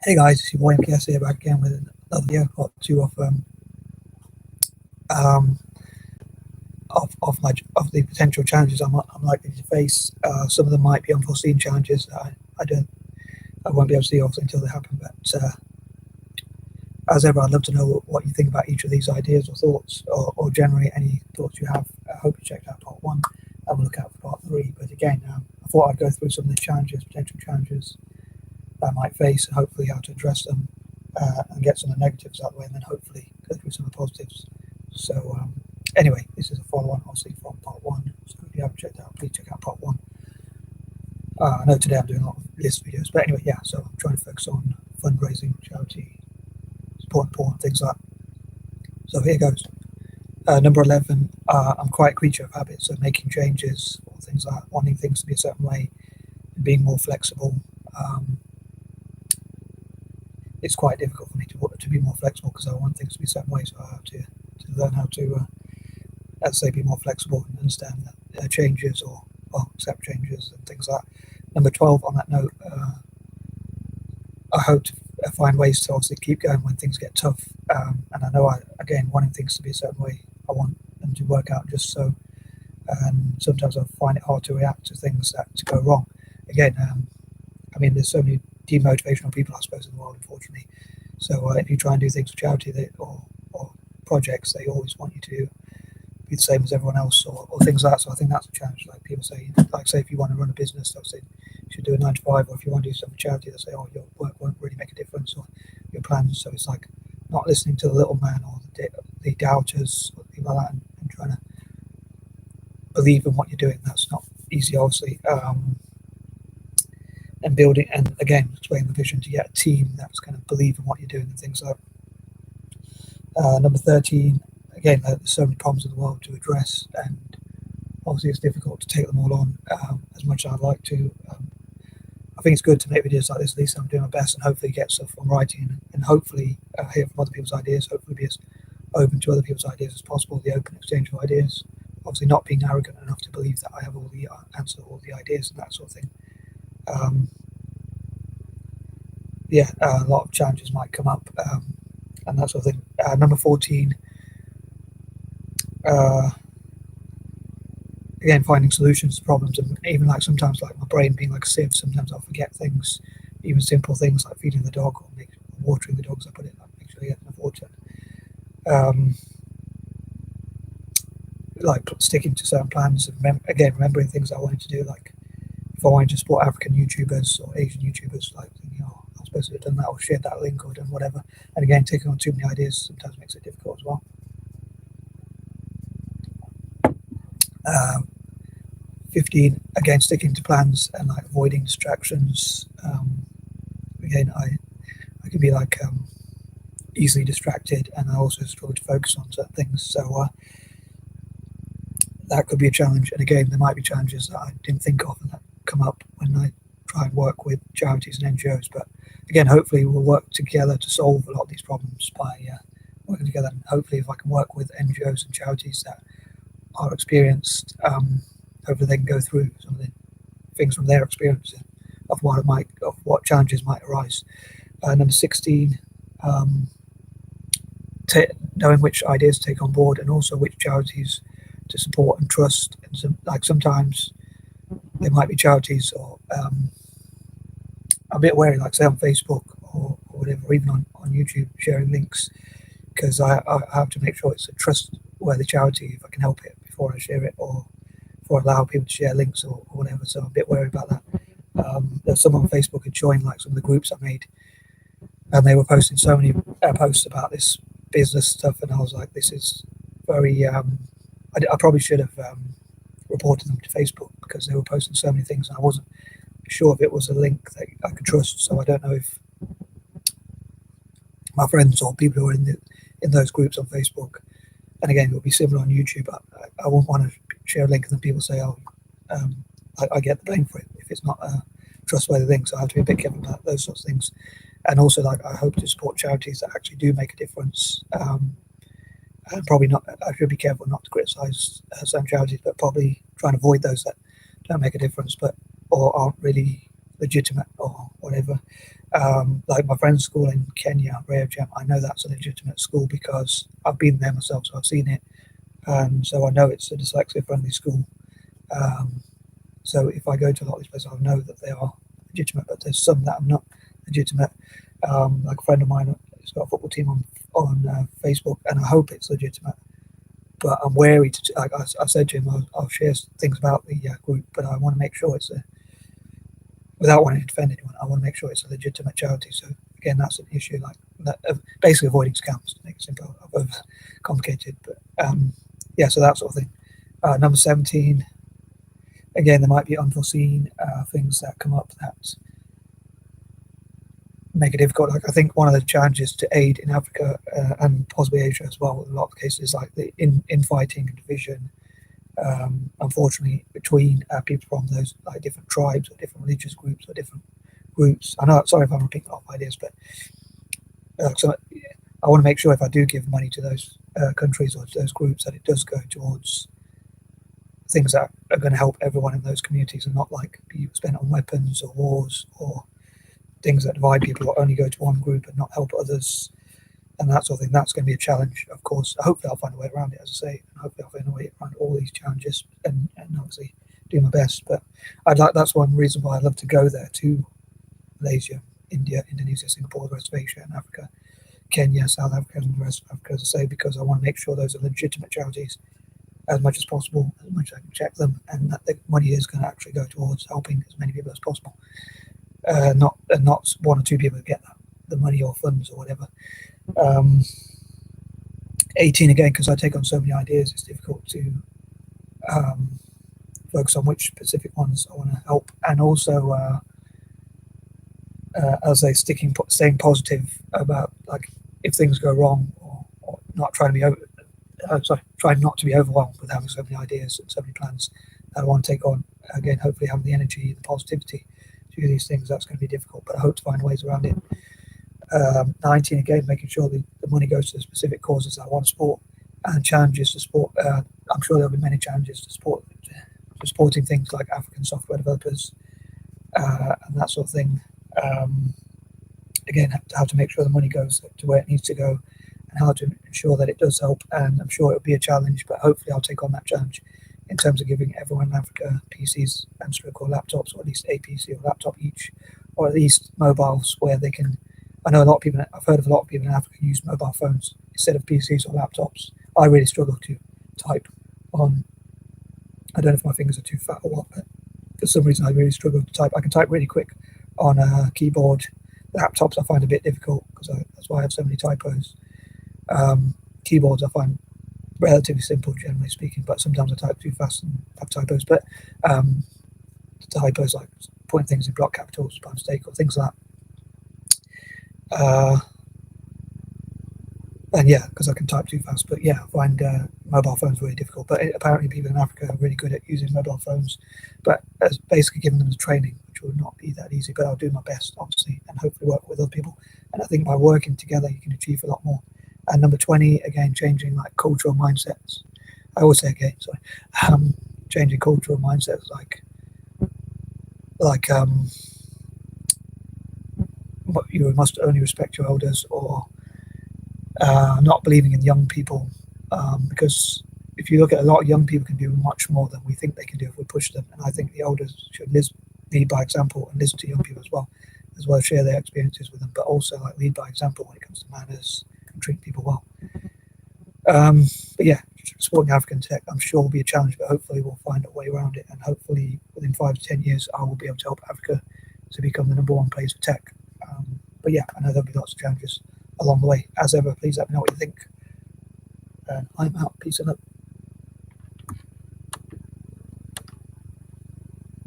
Hey guys, it's your boy MKS here back again with another video part two um, of the potential challenges I'm likely to face. Some of them might be unforeseen challenges that I won't be able to see obviously until they happen. But as ever, I'd love to know what you think about each of these ideas or thoughts, or generally any thoughts you have. I hope you checked out part one. Have a look out for part three. But again, I thought I'd go through some of the potential challenges that I might face, and hopefully how to address them, and get some of the negatives out of the way, and then hopefully go through some of the positives. So anyway, this is a follow-on, obviously, from part one. So if you haven't checked out, please check out part one. I know today I'm doing a lot of list videos, but anyway, yeah. So I'm trying to focus on fundraising, charity, support, poor, things like that. So here goes. Number 11. I'm quite a creature of habit, so making changes or things like that, wanting things to be a certain way, and being more flexible. It's quite difficult for me to be more flexible because I want things to be a certain way. So I have to learn how to, let's say, be more flexible and understand that changes or accept changes and things like that. Number 12, on that note, I hope to find ways to obviously keep going when things get tough. And I know, again, wanting things to be a certain way, I want them to work out just so. And sometimes I find it hard to react to things that go wrong. Again, I mean, there's so many demotivational people, I suppose, in the world, unfortunately. So if you try and do things for charity or projects, they always want you to be the same as everyone else or things like that. So I think that's a challenge. Like people say, like say if you want to run a business, they'll say you should do a 9 to 5, or if you want to do something for charity, they'll say, oh, your work won't really make a difference, or your plans. So it's like not listening to the little man or the doubters or people like that, and trying to believe in what you're doing. That's not easy, obviously. And building, and again, explaining the vision to get a team that's going to believe in what you're doing and things like that. Number 13, again, there's so many problems in the world to address, and obviously it's difficult to take them all on as much as I'd like to. I think it's good to make videos like this. At least I'm doing my best, and hopefully get stuff on writing, and hopefully hear from other people's ideas, hopefully be as open to other people's ideas as possible, the open exchange of ideas. Obviously not being arrogant enough to believe that I have all the answers to all the ideas and that sort of thing. A lot of challenges might come up, and that sort of thing. Number 14, again, finding solutions to problems, and even like sometimes like my brain being like a sieve, sometimes I'll forget things, even simple things like feeding the dog or watering the dogs. I put it like make sure you get enough water. Like sticking to certain plans, and again remembering things I wanted to do, like if I wanted to support African YouTubers or Asian YouTubers, like thinking, oh, I was supposed to have done that or shared that link or done whatever. And again, taking on too many ideas sometimes makes it difficult as well. 15, again, sticking to plans and like avoiding distractions. Again, I can be like easily distracted, and I also struggle to focus on certain things. So that could be a challenge. And again, there might be challenges that I didn't think of and that come up when I try and work with charities and NGOs. But again, hopefully we'll work together to solve a lot of these problems by working together. And hopefully if I can work with NGOs and charities that are experienced, hopefully they can go through some of the things from their experience of what challenges might arise. Number 16, knowing which ideas to take on board, and also which charities to support and trust. And sometimes there might be charities, or I'm a bit wary, like say on Facebook or whatever, or even on YouTube, sharing links, because I have to make sure it's a trustworthy charity if I can help it before I share it, or before I allow people to share links or whatever. So I'm a bit wary about that. There's someone on Facebook had joined like some of the groups I made, and they were posting so many posts about this business stuff, and I was like, this is very I probably should have reported them to Facebook, because they were posting so many things and I wasn't sure if it was a link that I could trust. So I don't know if my friends or people who are in those groups on Facebook, and again it will be similar on YouTube, I wouldn't want to share a link and then people say, oh, I get the blame for it if it's not a trustworthy link. So I have to be a bit careful about those sorts of things. And also, like, I hope to support charities that actually do make a difference. And probably not, I should be careful not to criticize some charities, but probably try and avoid those that don't make a difference, or aren't really legitimate or whatever. Like my friend's school in Kenya, Rio Gem, I know that's a legitimate school because I've been there myself, so I've seen it, and so I know it's a dyslexia-friendly school. Um, so if I go to a lot of these places, I know that they are legitimate, but there's some that are not legitimate. Like a friend of mine has got a football team on Facebook, and I hope it's legitimate. But I'm wary to, like I said to him, I'll share things about the group, but I want to make sure it's without wanting to defend anyone, I want to make sure it's a legitimate charity. So again, that's an issue, like basically avoiding scams, to make it simple. I've over complicated, but yeah, so that sort of thing. Number 17, again, there might be unforeseen things that come up that make it difficult. Like I think one of the challenges to aid in Africa and possibly Asia as well, in a lot of cases, like the infighting and division, unfortunately, between people from those like different tribes or different religious groups or different groups. I know, sorry if I'm repeating a lot of ideas, but so I want to make sure if I do give money to those countries or to those groups, that it does go towards things that are going to help everyone in those communities and not like be spent on weapons or wars or things that divide people or only go to one group and not help others and that sort of thing. That's going to be a challenge, of course. Hopefully I'll find a way around it, as I say, and hopefully I'll find a way around all these challenges and obviously do my best. But that's one reason why I love to go there, to Malaysia, India, Indonesia, Singapore, the rest of Asia and Africa, Kenya, South Africa and the rest of Africa, as I say, because I want to make sure those are legitimate charities as much as possible, as much as I can check them, and that the money is going to actually go towards helping as many people as possible. Not one or two people who get the money or funds or whatever. 18, again, because I take on so many ideas, it's difficult to focus on which specific ones I want to help, and also as I staying positive about, like, if things go wrong, or not trying to be trying not to be overwhelmed with having so many ideas and so many plans that I want to take on. Again, hopefully having the energy, the positivity to do these things, that's going to be difficult, but I hope to find ways around it. 19, again, making sure the money goes to the specific causes I want to support, and challenges to support. I'm sure there'll be many challenges to supporting things like African software developers and that sort of thing. Again, how to make sure the money goes to where it needs to go, and how to ensure that it does help. And I'm sure it'll be a challenge, but hopefully I'll take on that challenge in terms of giving everyone in Africa PCs and or laptops, or at least a PC or laptop each, or at least mobiles where they can. I know a lot of people, I've heard of a lot of people in Africa use mobile phones instead of PCs or laptops. I really struggle to type on, I don't know if my fingers are too fat or what, but for some reason I really struggle to type. I can type really quick on a keyboard. Laptops I find a bit difficult because that's why I have so many typos. Keyboards I find relatively simple, generally speaking, but sometimes I type too fast and have typos. But typos like putting things in block capitals by mistake or things like that. And yeah, because I can type too fast. But yeah, I find mobile phones really difficult. But apparently people in Africa are really good at using mobile phones. But as basically giving them the training, which will not be that easy, but I'll do my best, obviously, and hopefully work with other people. And I think by working together, you can achieve a lot more. And number 20, again, changing like cultural mindsets. I always say again, sorry, changing cultural mindsets, like you must only respect your elders, or not believing in young people, because if you look at a lot of young people can do much more than we think they can do if we push them. And I think the elders should lead by example and listen to young people as well as share their experiences with them, but also like lead by example when it comes to manners and treat people well. But yeah, supporting African tech, I'm sure will be a challenge, but hopefully we'll find a way around it. And hopefully within 5 to 10 years, I will be able to help Africa to become the #1 place for tech. But yeah, I know there'll be lots of challenges along the way. As ever, please let me know what you think. And I'm out. Peace and love.